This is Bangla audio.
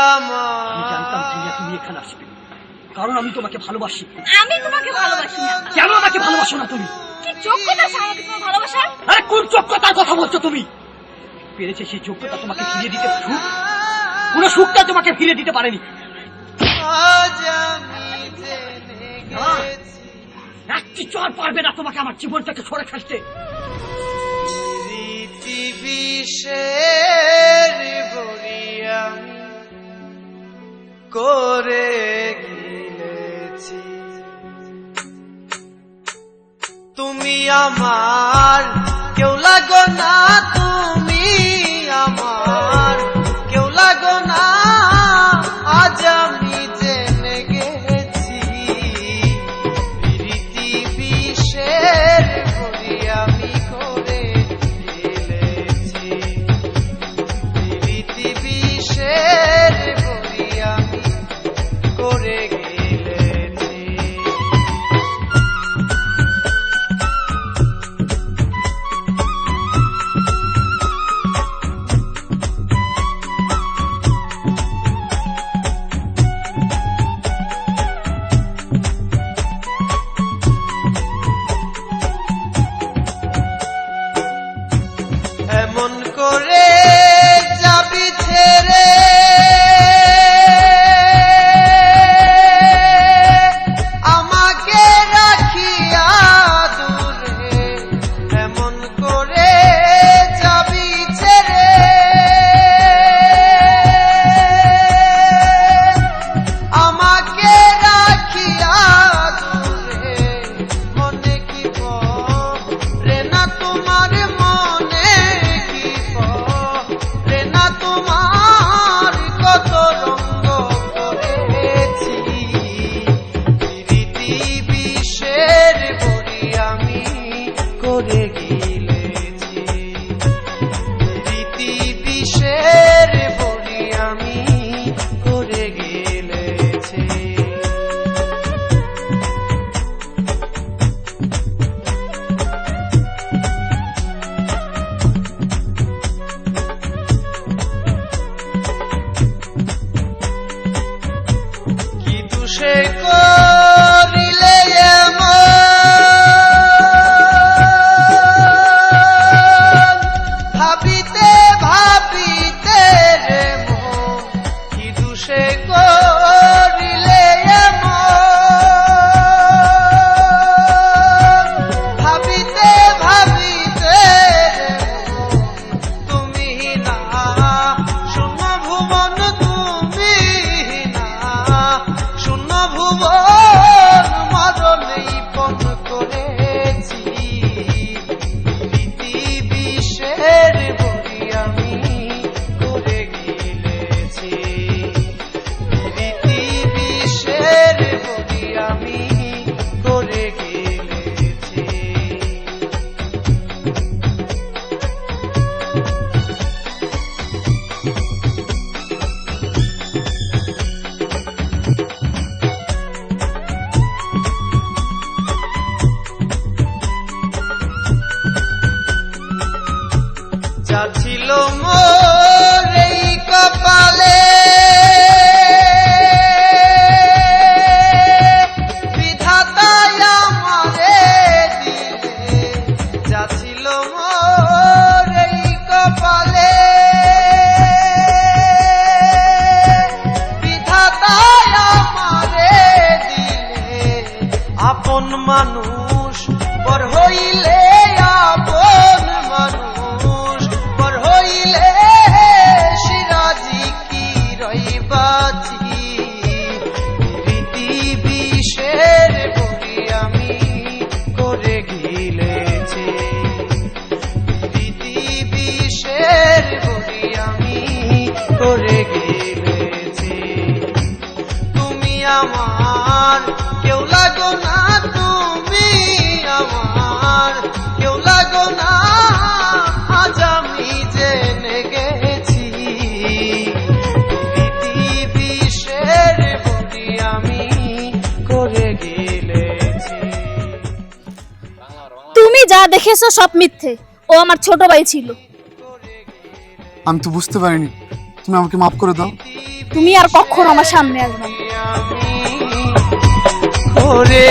আমি জানতাম ভাইয়া তুমি এখানে আসবে, কারণ আমি তোমাকে ভালোবাসি। আমি তোমাকে ভালোবাসি না। কেন আমাকে ভালোবাসো না তুমি? কি যোগ্যতা আছে আমাকে তোমার ভালোবাসার? আরে কোন যোগ্যতার কথা বলছো তুমি? পেরেছে সেই যোগ্যতা তোমাকে ফিরিয়ে দিতে সুখ, কোন সুখটা তোমাকে ফিরিয়ে দিতে পারেনি। একটি চর পারবে না তোমাকে আমার জীবন থেকে সরে ফেলতে। করে গিলেছি তুমি আমার কেউ লাগো না, তুমি আমার কেউ লাগো না। আজ আমি জেনে গেছি প্রীতি বিষের বড়ি আমি করে গিলেছি, প্রীতি বিষের বড়ি আমি করে গিলেছি। এমন করে যাবি ছেড়ে আমাকে রাখিয়া দূরে, এমন করে যাবি ছেড়ে আমাকে রাখিয়া দূরে। মনে কি পড়ে না তোমার, মনে কি পড়ে না তোমার, কত রঙ্গ করেছি প্রীতি বিষের বড়ি আমি করে গিলেছি, প্রীতি বিষের বড়ি আমি করে গিলেছি। কি দোষে করিলে এমন, ভাবিতে ভাবিতে রে মন, কি দোষে করিলে এমন, ভাবিতে ভাবিতে রে মন। তুমি না শূন্য ভুবন, তুমি না শূন্য ভুবন, মরণেই পণ করেছি প্রীতি বিষের বড়ি আমি করে গিলেছি, প্রীতি বিষের বড়ি আমি করে গিলেছি। যা ছিল মোর এই কপালে, বিধাতাই আমারে দিলে। যা ছিল মোর এই কপালে, বিধাতাই আমারে দিলে। আপন মানুষ পর হইলে, আপন মানুষ পর হইলে সিরাজি কি রইবাছি প্রীতি বিষের বড়ি আমি করে গিলেছি, প্রীতি বিষের বড়ি আমি করে গিলেছি। তুমি আমার কেউ লাগো না, তুমি আমার কেউ লাগো না। আজ আমি জেনে গেছি প্রীতি বিষের বড়ি আমি করে গিলেছি। তুমি যা দেখেছো সব মিথ্যে, ও আমার ছোট ভাই ছিল। আমি তো বুঝতে পারিনি, তুমি আমাকে মাফ করে দাও। তুমি আর কখনো আমার সামনে আসবে না। করে